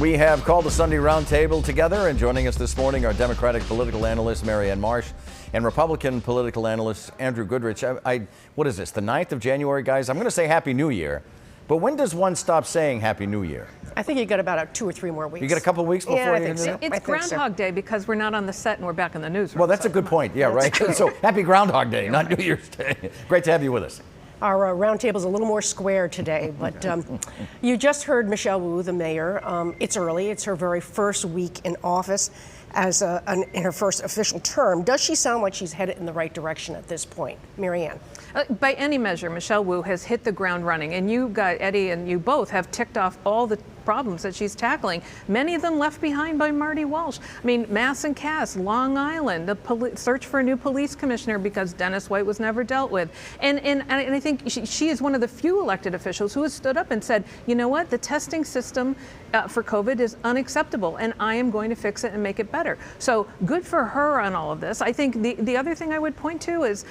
We have called the Sunday Roundtable together, and joining us this morning are Democratic political analyst Marianne Marsh and Republican political analyst Andrew Goodrich. What is this, the 9th of January, guys? I'm going to say Happy New Year, but when does one stop saying Happy New Year? I think you got about 2 or 3 more weeks. You get a couple of weeks before I you think so. It's Groundhog Day because we're not on the set and we're back in the newsroom. Well, that's a good point. Yeah, right. So happy Groundhog Day, not New Year's Day. Great to have you with us. Our roundtable is a little more square today, but you just heard Michelle Wu, the mayor. It's early. It's her very first week in office as in her first official term. Does she sound like she's headed in the right direction at this point? Marianne? By any measure, Michelle Wu has hit the ground running, and you, Eddie, and you both have ticked off all the problems that she's tackling, many of them left behind by Marty Walsh. I mean, Mass and Cass, Long Island, the search for a new police commissioner because Dennis White was never dealt with. And I think she is one of the few elected officials who has stood up and said, you know what, the testing system for COVID is unacceptable, and I am going to fix it and make it better. So good for her on all of this. I think the other thing I would point to is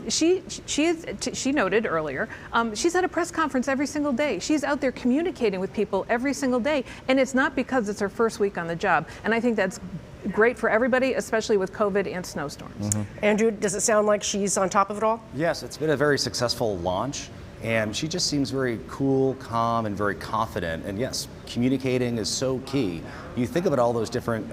she noted earlier, she's at a press conference every single day. She's out there communicating with people every single day, and it's not because it's her first week on the job. And I think that's great for everybody, especially with COVID and snowstorms. Andrew, does it sound like she's on top of it all? Yes, it's been a very successful launch, and she just seems very cool, calm, and very confident. And yes, communicating is so key. You think about all those different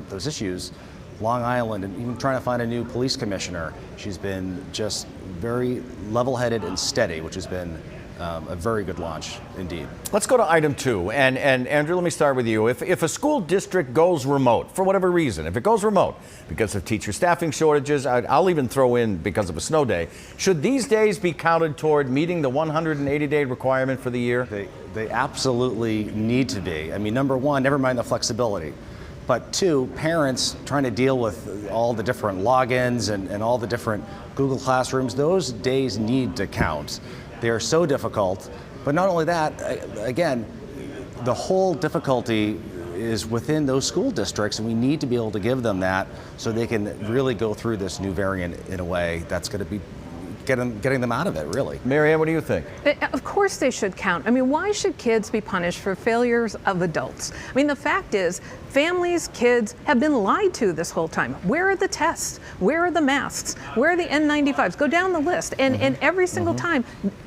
those issues, Long Island, and even trying to find a new police commissioner. She's been just very level-headed and steady, which has been a very good launch indeed. Let's go to item 2. And Andrew, let me start with you. If a school district goes remote, for whatever reason, if it goes remote because of teacher staffing shortages, I'll even throw in because of a snow day, should these days be counted toward meeting the 180-day requirement for the year? They absolutely need to be. I mean, number one, never mind the flexibility. But 2, parents trying to deal with all the different logins and all the different Google Classrooms, those days need to count. They are so difficult. But not only that, again, the whole difficulty is within those school districts, and we need to be able to give them that so they can really go through this new variant in a way that's going to be getting them out of it, really. Marianne, what do you think? Of course they should count. I mean, why should kids be punished for failures of adults? I mean, the fact is, families, kids have been lied to this whole time. Where are the tests? Where are the masks? Where are the N95s? Go down the list. And every single time,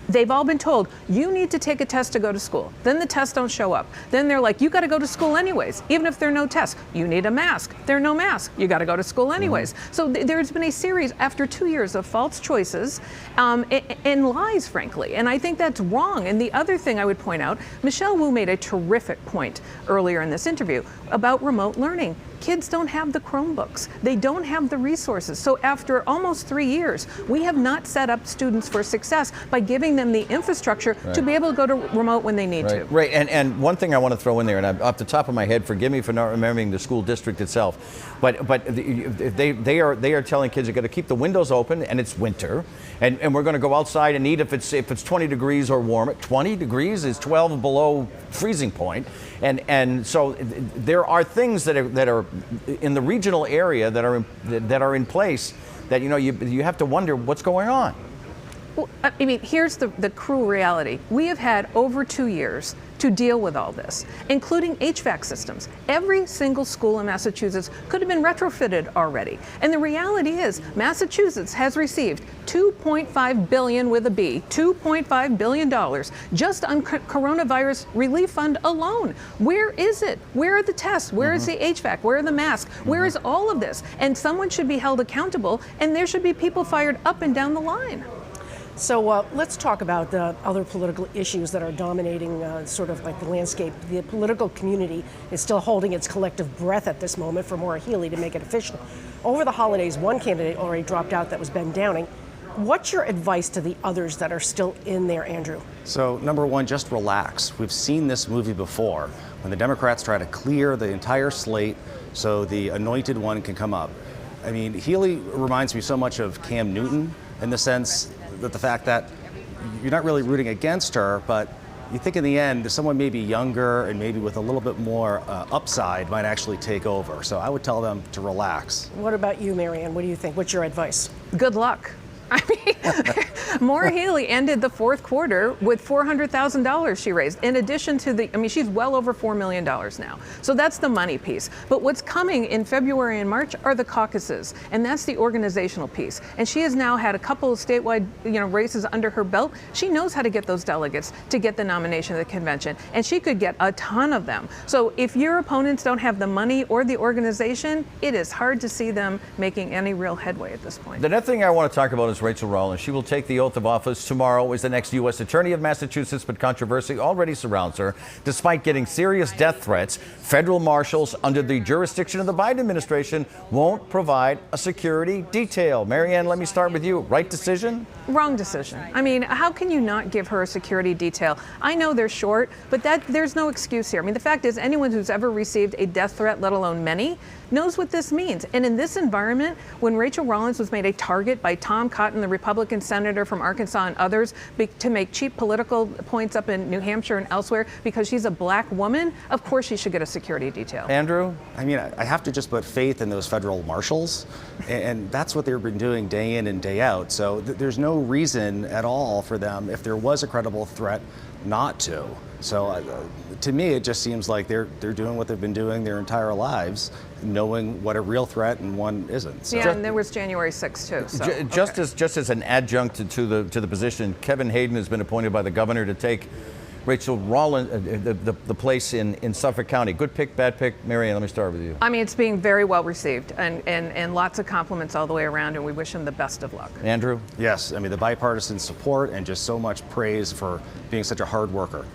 they've all been told, you need to take a test to go to school. Then the tests don't show up. Then they're like, you got to go to school anyways, even if there are no tests. You need a mask. There are no masks. You got to go to school anyways. So there's been a series, after 2 years, of false choices and lies, frankly. And I think that's wrong. And the other thing I would point out, Michelle Wu made a terrific point earlier in this interview about remote learning. Kids don't have the Chromebooks. They don't have the resources. So after almost 3 years, we have not set up students for success by giving them the infrastructure to be able to go to remote when they need to. Right, and one thing I want to throw in there, and off the top of my head, forgive me for not remembering the school district itself, but they are telling kids you got to keep the windows open, and it's winter, and we're going to go outside and eat if it's 20 degrees or warmer. 20 degrees is 12 below freezing point, and so there are things that are in the regional area that are in place that you have to wonder what's going on. Well, I mean, here's the cruel reality. We have had over 2 years to deal with all this, including HVAC systems. Every single school in Massachusetts could have been retrofitted already. And the reality is, Massachusetts has received $2.5 billion with a B, $2.5 billion just on coronavirus relief fund alone. Where is it? Where are the tests? Where is the HVAC? Where are the masks? Where is all of this? And someone should be held accountable, and there should be people fired up and down the line. So let's talk about the other political issues that are dominating sort of like the landscape. The political community is still holding its collective breath at this moment for Maura Healey to make it official. Over the holidays, one candidate already dropped out, that was Ben Downing. What's your advice to the others that are still in there, Andrew? So number one, just relax. We've seen this movie before when the Democrats try to clear the entire slate so the anointed one can come up. I mean, Healey reminds me so much of Cam Newton in the sense that the fact that you're not really rooting against her, but you think in the end someone maybe younger and maybe with a little bit more upside might actually take over. So I would tell them to relax. What about you, Marianne? What do you think? What's your advice? Good luck. I mean, Maura Healey ended the fourth quarter with $400,000 she raised, in addition to she's well over $4 million now. So that's the money piece. But what's coming in February and March are the caucuses, and that's the organizational piece. And she has now had a couple of statewide races under her belt. She knows how to get those delegates to get the nomination of the convention, and she could get a ton of them. So if your opponents don't have the money or the organization, it is hard to see them making any real headway at this point. The next thing I want to talk about is Rachel Rollins. She will take the oath of office tomorrow as the next U.S. Attorney of Massachusetts, but controversy already surrounds her. Despite getting serious death threats, federal marshals under the jurisdiction of the Biden administration won't provide a security detail. Marianne, let me start with you. Right decision? Wrong decision. I mean, how can you not give her a security detail? I know they're short, but there's no excuse here. I mean, the fact is, anyone who's ever received a death threat, let alone many, knows what this means. And in this environment, when Rachel Rollins was made a target by Tom Cotton, the Republican senator from Arkansas, and others to make cheap political points up in New Hampshire and elsewhere because she's a black woman, of course she should get a security detail. Andrew? I mean, I have to just put faith in those federal marshals, and that's what they've been doing day in and day out. So there's no reason at all for them, if there was a credible threat, not to. So to me, it just seems like they're doing what they've been doing their entire lives, knowing what a real threat and one isn't. So. Yeah, and there was January 6th too. So, Just as an adjunct to the position, Kevin Hayden has been appointed by the governor to take Rachel Rollins, the place in Suffolk County. Good pick, bad pick? Marianne, let me start with you. I mean, it's being very well received and lots of compliments all the way around, and we wish him the best of luck. Andrew? Yes, I mean, the bipartisan support and just so much praise for being such a hard worker.